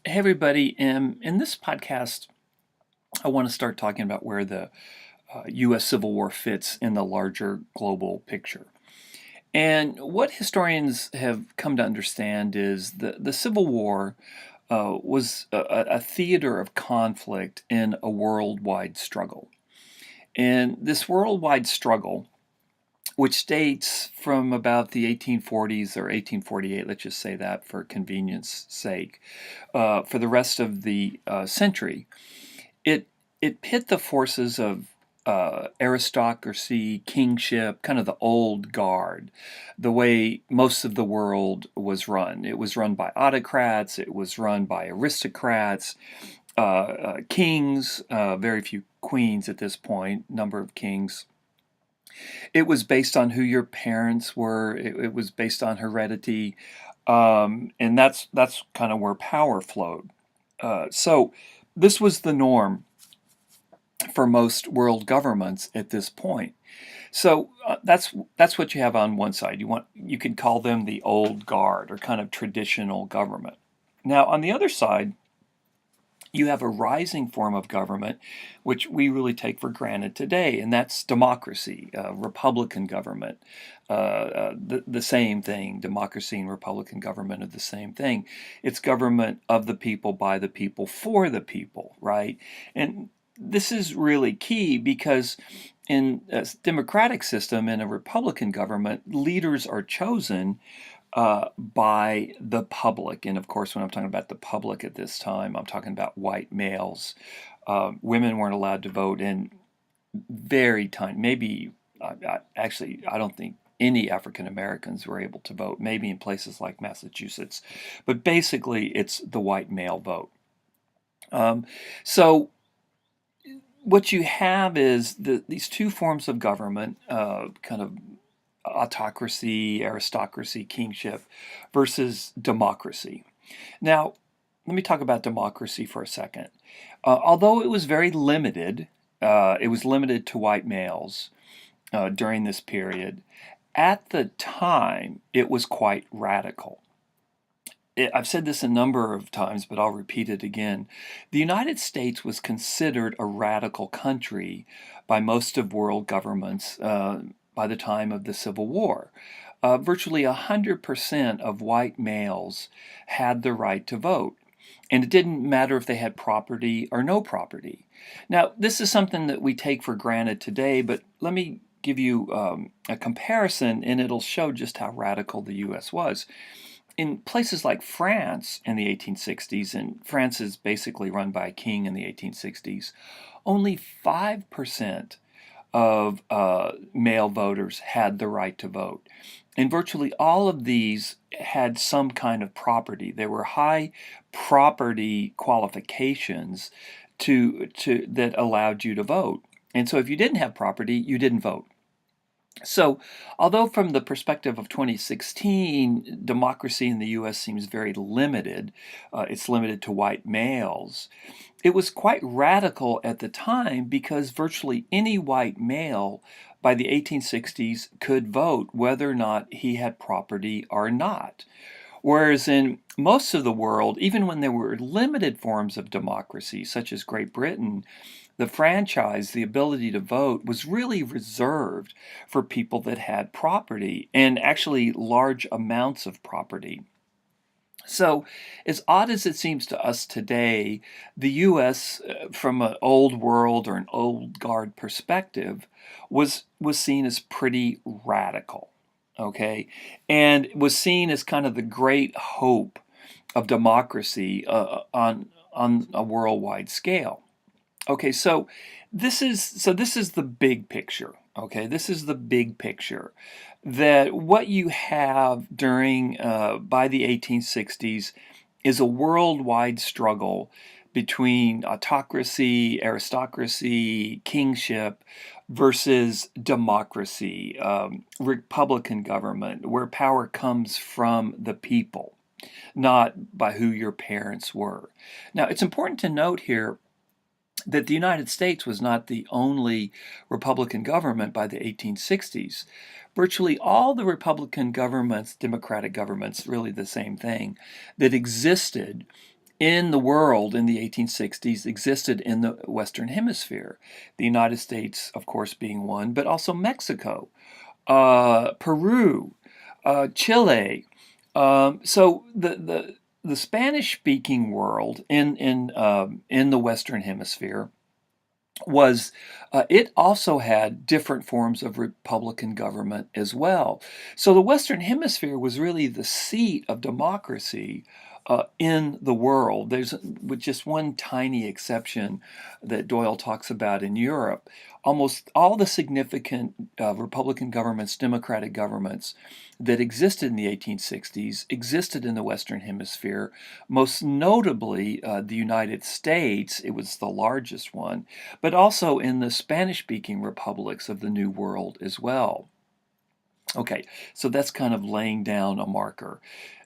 Hey, everybody. In this podcast, I want to start talking about where the U.S. Civil War fits in the larger global picture. And what historians have come to understand is the Civil War was a theater of conflict in a worldwide struggle. And this worldwide struggle, which dates from about the 1840s or 1848, let's just say that for convenience sake, for the rest of the century, it it pit the forces of aristocracy, kingship, kind of the old guard, the way most of the world was run. It was run by autocrats. It was run by aristocrats, kings, very few queens at this point, number of kings. It was based on who your parents were. It was based on heredity, and that's kind of where power flowed. So this was the norm for most world governments at this point. So that's what you have on one side. You could call them the old guard or kind of traditional government. Now on the other side, you have a rising form of government, which we really take for granted today, and that's democracy, Republican government. The same thing, democracy and Republican government are the same thing. It's government of the people, by the people, for the people, right? And this is really key because in a democratic system, in a Republican government, leaders are chosen by the public. And of course, when I'm talking about the public at this time, I'm talking about white males. Women weren't allowed to vote in very tiny, maybe, actually, I don't think any African Americans were able to vote, maybe in places like Massachusetts. But basically, it's the white male vote. So what you have is these two forms of government, kind of autocracy, aristocracy, kingship, versus democracy. Now, let me talk about democracy for a second. Although it was very limited, it was limited to white males during this period. At the time, it was quite radical. I've said this a number of times, but I'll repeat it again. The United States was considered a radical country by most of world governments by the time of the Civil War. Virtually 100% of white males had the right to vote. And it didn't matter if they had property or no property. Now, this is something that we take for granted today, but let me give you a comparison, and it'll show just how radical the U.S. was. In places like France in the 1860s, and France is basically run by a king in the 1860s, only 5% of male voters had the right to vote. And virtually all of these had some kind of property. There were high property qualifications that allowed you to vote. And so if you didn't have property, you didn't vote. So, although from the perspective of 2016, democracy in the U.S. seems very limited, it's limited to white males, it was quite radical at the time because virtually any white male by the 1860s could vote whether or not he had property or not. Whereas in most of the world, even when there were limited forms of democracy, such as Great Britain, the franchise, the ability to vote, was really reserved for people that had property, and actually large amounts of property. So, as odd as it seems to us today, the U.S., from an old world or an old guard perspective, was seen as pretty radical, okay, and was seen as kind of the great hope of democracy on a worldwide scale. Okay, so this is the big picture. Okay, this is the big picture that what you have during by the 1860s is a worldwide struggle between autocracy, aristocracy, kingship versus democracy, republican government, where power comes from the people, not by who your parents were. Now, it's important to note here that the United States was not the only Republican government by the 1860s. Virtually all the Republican governments, Democratic governments, really the same thing, that existed in the world in the 1860s existed in the Western Hemisphere. The United States, of course, being one, but also Mexico, Peru, Chile. So the Spanish-speaking world in the Western Hemisphere was it also had different forms of republican government as well. So the Western Hemisphere was really the seat of democracy in the world. There's with just one tiny exception that Doyle talks about in Europe. Almost all the significant Republican governments, democratic governments that existed in the 1860s existed in the Western Hemisphere, most notably the United States. It was the largest one, but also in the Spanish-speaking republics of the New World as well. Okay, so that's kind of laying down a marker.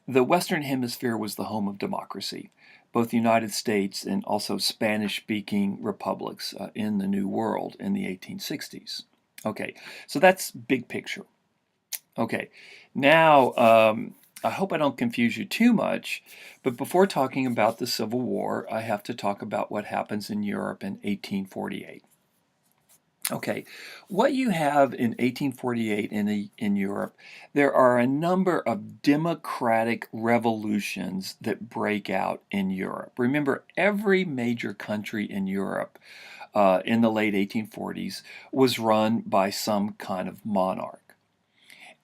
The Western Hemisphere was the home of democracy, both the United States and also Spanish-speaking republics in the New World in the 1860s. Okay, so that's big picture. Okay, now I hope I don't confuse you too much, but before talking about the Civil War, I have to talk about what happens in Europe in 1848. Okay, what you have in 1848 in Europe, there are a number of democratic revolutions that break out in Europe. Remember, every major country in Europe in the late 1840s was run by some kind of monarch.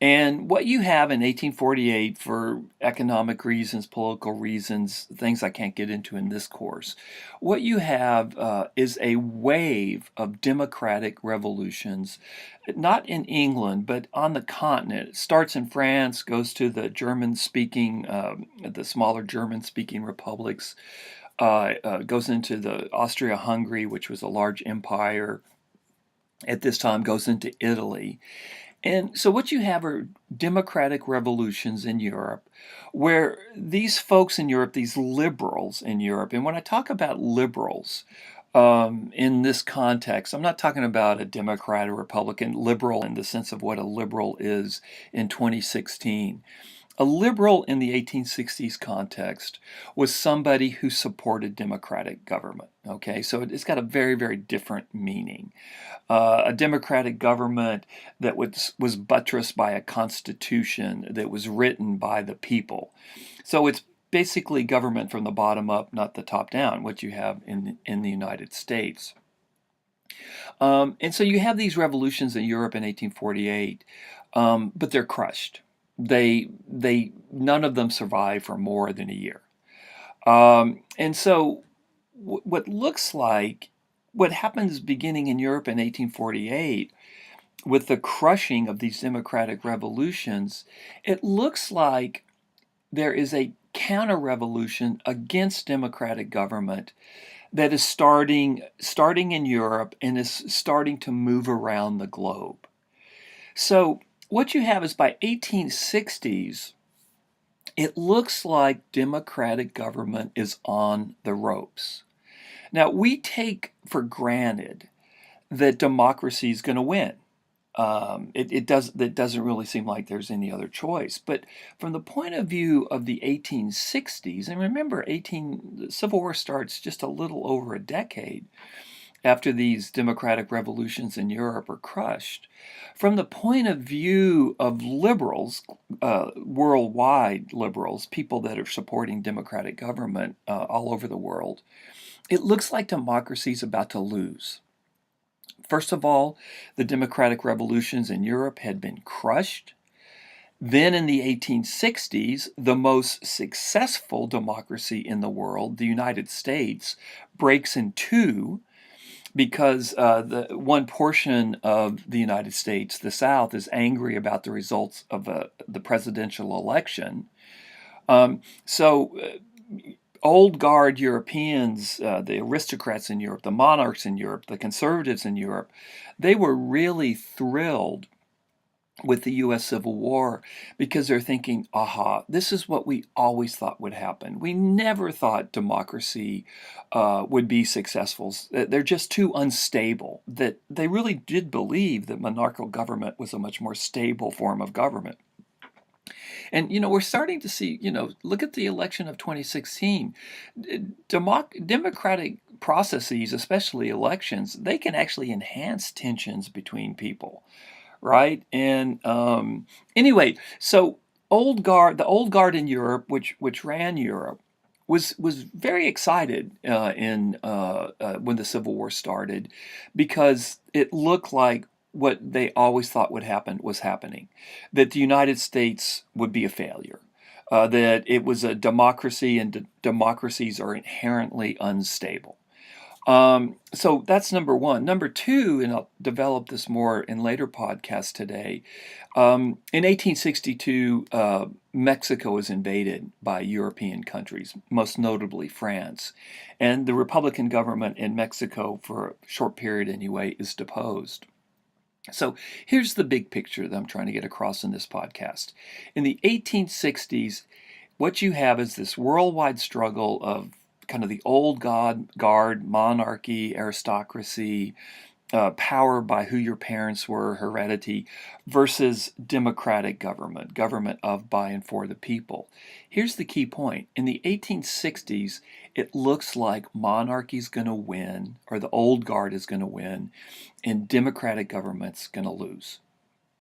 And what you have in 1848, for economic reasons, political reasons, things I can't get into in this course, what you have is a wave of democratic revolutions, not in England, but on the continent. It starts in France, goes to the German-speaking, the smaller German-speaking republics, goes into the Austria-Hungary, which was a large empire at this time, goes into Italy. And so what you have are democratic revolutions in Europe where these folks in Europe, these liberals in Europe, and when I talk about liberals in this context, I'm not talking about a Democrat or Republican, liberal in the sense of what a liberal is in 2016. A liberal in the 1860s context was somebody who supported democratic government. Okay, so it's got a very, very different meaning. A democratic government that was buttressed by a constitution that was written by the people. So it's basically government from the bottom up, not the top down, what you have in the United States. And so you have these revolutions in Europe in 1848, but they're crushed. None of them survive for more than a year. And so what happens beginning in Europe in 1848 with the crushing of these democratic revolutions, it looks like there is a counter-revolution against democratic government that is starting in Europe and is starting to move around the globe. So what you have is by 1860s, it looks like democratic government is on the ropes. Now, we take for granted that democracy is going to win. It doesn't really seem like there's any other choice. But from the point of view of the 1860s, and remember, the Civil War starts just a little over a decade after these democratic revolutions in Europe are crushed. From the point of view of liberals, worldwide liberals, people that are supporting democratic government all over the world, it looks like democracy is about to lose. First of all, the democratic revolutions in Europe had been crushed. Then in the 1860s, the most successful democracy in the world, the United States, breaks in two because the one portion of the United States, the South, is angry about the results of the presidential election. Old guard Europeans, the aristocrats in Europe, the monarchs in Europe, the conservatives in Europe, they were really thrilled with the U.S. Civil War because they're thinking, aha, this is what we always thought would happen. We never thought democracy would be successful. They're just too unstable. That they really did believe that monarchical government was a much more stable form of government. And, we're starting to see, look at the election of 2016. Democratic processes, especially elections, they can actually enhance tensions between people, right? And anyway, so the old guard in Europe, which ran Europe, was very excited in when the Civil War started, because it looked like what they always thought would happen was happening, that the United States would be a failure. That it was a democracy, and democracies are inherently unstable. So that's number one. Number two, and I'll develop this more in later podcasts today. In 1862, Mexico was invaded by European countries, most notably France, and the Republican government in Mexico, for a short period anyway, is deposed. So here's the big picture that I'm trying to get across in this podcast. In the 1860s, what you have is this worldwide struggle of kind of the old guard, monarchy, aristocracy, power by who your parents were, heredity, versus democratic government, government of, by, and for the people. Here's the key point. In the 1860s, it looks like monarchy's going to win, or the old guard is going to win, and democratic government's going to lose.